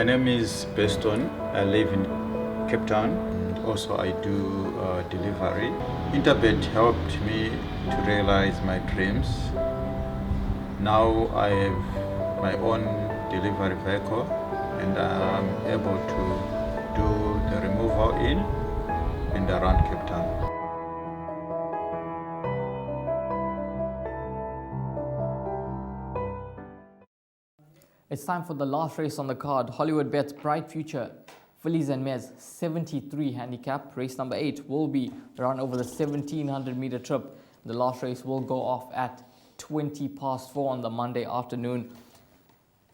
My name is Beston. I live in Cape Town. Also, I do delivery. Interbet helped me to realize my dreams. Now I have my own delivery vehicle and I'm able to do the removal in and around Cape Town. It's time for the last race on the card. Hollywood Bets Bright Future Fillies and Mares 73 handicap. Race number 8 will be run over the 1700 meter trip. The last race will go off at 4:20 on the Monday afternoon.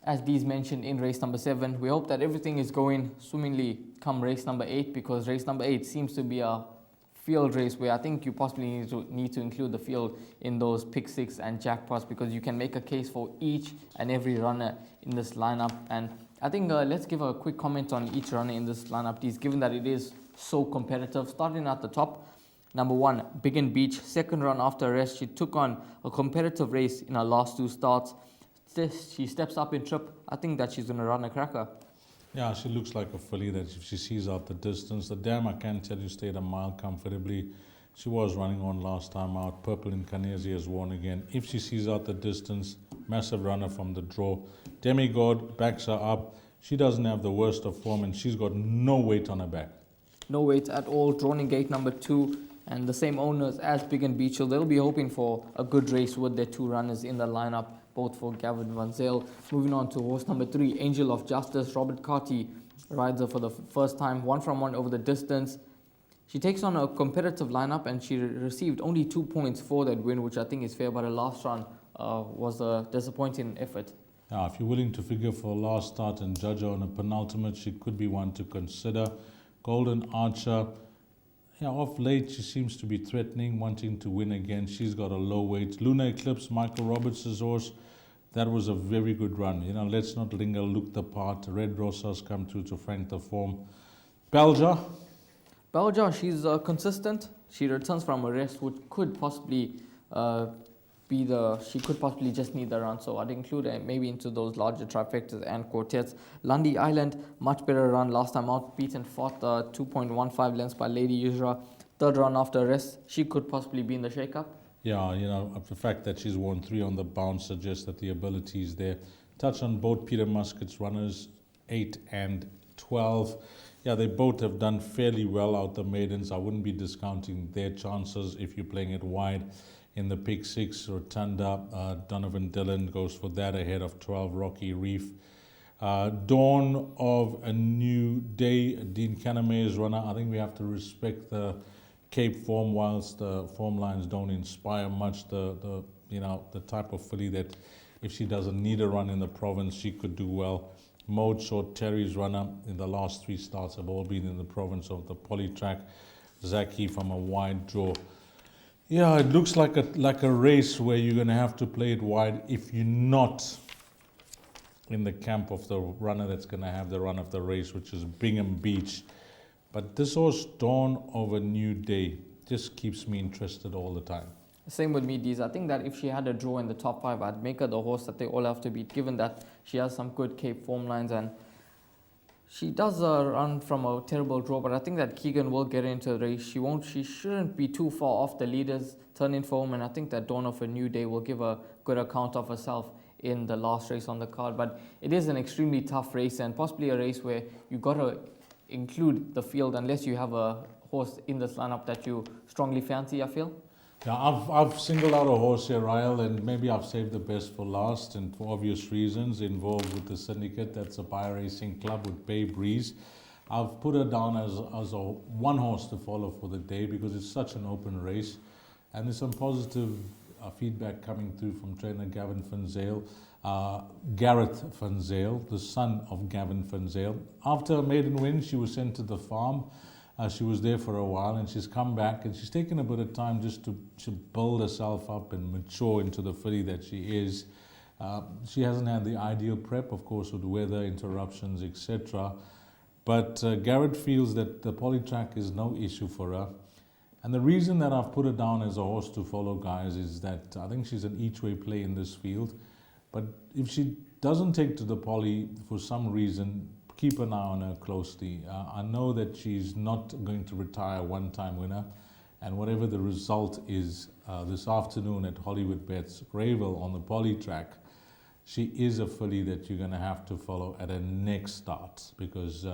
As Dee's mentioned in race number 7, we hope that everything is going swimmingly come race number 8, because race number 8 seems to be a field race where I think you possibly need to include the field in those pick six and jackpots, because you can make a case for each and every runner in this lineup. And I think let's give a quick comment on each runner in this lineup, Dee's, given that it is so competitive. Starting at the top, number 1, Big and Beach, second run after a rest. She took on a competitive race in her last 2 starts. She steps up in trip. I think that she's going to run a cracker. Yeah, she looks like a filly that if she sees out the distance. The dam, I can tell you, stayed a mile comfortably. She was running on last time out. Purple Incarnati has won again. If she sees out the distance, massive runner from the draw. Demigod backs her up. She doesn't have the worst of form and she's got no weight on her back. No weight at all. Drawn in gate number 2 and the same owners as Big and Beach. So they'll be hoping for a good race with their 2 runners in the lineup, both for Gavin Van Zyl. Moving on to horse number 3, Angel of Justice. Robert Carty rides her for the first time, 1-from-1 over the distance. She takes on a competitive lineup and she received only 2 points for that win, which I think is fair, but her last run was a disappointing effort. Now, if you're willing to figure for a last start and judge her on a penultimate, she could be one to consider. Golden Archer, yeah, off late she seems to be threatening, wanting to win again. She's got a low weight. Luna Eclipse, Michael Roberts' horse, that was a very good run. You know, let's not linger, look the part. Red Rosas come through to frank the form. Belger, she's consistent. She returns from a rest, which could possibly she could possibly just need the run. So I'd include her maybe into those larger trifectas and quartets. Lundy Island, much better run last time out, beaten 2.15 lengths by Lady Yusra. Third run after a rest, she could possibly be in the shake-up. Yeah, you know, the fact that she's won 3 on the bounce suggests that the ability is there. Touch on both Peter Muscat's runners, 8 and 12. Yeah, they both have done fairly well out the maidens. I wouldn't be discounting their chances if you're playing it wide. In the pick 6, Rotunda, Donovan Dillon goes for that ahead of 12, Rocky Reef. Dawn of a New Day, Dean Caname's runner. I think we have to respect the Cape form, whilst the form lines don't inspire much. The type of filly that if she doesn't need a run in the province, she could do well. Mode Short, Terry's runner in the last 3 starts have all been in the province of the Polytrack. Zaki from a wide draw. Yeah, it looks like a race where you're going to have to play it wide if you're not in the camp of the runner that's going to have the run of the race, which is Bingham Beach. But this horse, Dawn of a New Day, just keeps me interested all the time. Same with me, Deez. I think that if she had a draw in the top 5, I'd make her the horse that they all have to beat, given that she has some good Cape form lines and she does run from a terrible draw, but I think that Keegan will get into the race. She shouldn't be too far off the leaders, turning for home, and I think that Dawn of a New Day will give a good account of herself in the last race on the card. But it is an extremely tough race and possibly a race where you got to include the field unless you have a horse in this lineup that you strongly fancy, I feel. Yeah, I've singled out a horse here, Ryle, and maybe I've saved the best for last, and for obvious reasons, involved with the syndicate. That's a Buy Racing Club with Bay Breeze. I've put her down as a one horse to follow for the day because it's such an open race, and there's some positive feedback coming through from trainer Gavin Van Zyl, Gareth Van Zyl, the son of Gavin Van Zyl. After a maiden win, she was sent to the farm. She was there for a while and she's come back and she's taken a bit of time just to build herself up and mature into the filly that she is. She hasn't had the ideal prep, of course, with weather interruptions, etc. But Garrett feels that the Polytrack is no issue for her. And the reason that I've put her down as a horse to follow, guys, is that I think she's an each-way play in this field. But if she doesn't take to the Poly for some reason, keep an eye on her closely. I know that she's not going to retire one-time winner, and whatever the result is this afternoon at Hollywood Bets Greyville on the poly track, she is a filly that you're going to have to follow at her next start, because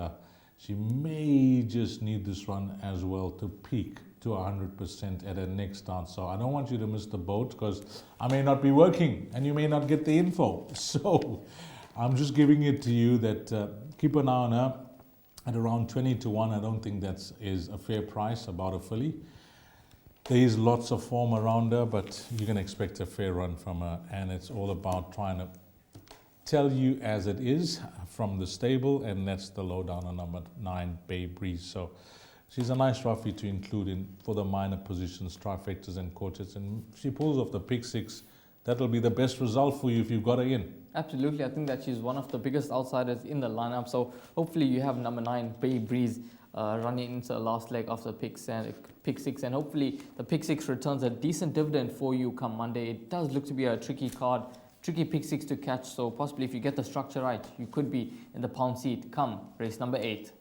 she may just need this run as well to peak to 100% at her next start. So I don't want you to miss the boat, because I may not be working and you may not get the info. So I'm just giving it to you that keep an eye on her at around 20-1. I don't think that is a fair price about a filly. There is lots of form around her, but you can expect a fair run from her, and it's all about trying to tell you as it is from the stable, and that's the lowdown on number 9, Bay Breeze. So she's a nice roughie to include in for the minor positions, trifectas and quartets, and if she pulls off the pick 6, that'll be the best result for you if you've got her in. Absolutely, I think that she's one of the biggest outsiders in the lineup. So hopefully you have number 9, Bay Breeze, running into the last leg of the pick 6, and hopefully the pick 6 returns a decent dividend for you come Monday. It does look to be a tricky card, tricky pick 6 to catch. So possibly if you get the structure right, you could be in the pound seat come race number 8.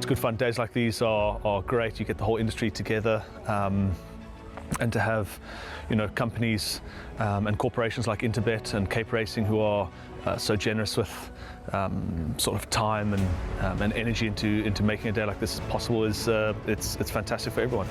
Good fun. Days like these are great. You get the whole industry together, and to have, companies and corporations like Interbet and Cape Racing who are so generous with sort of time and energy into making a day like this possible is it's fantastic for everyone.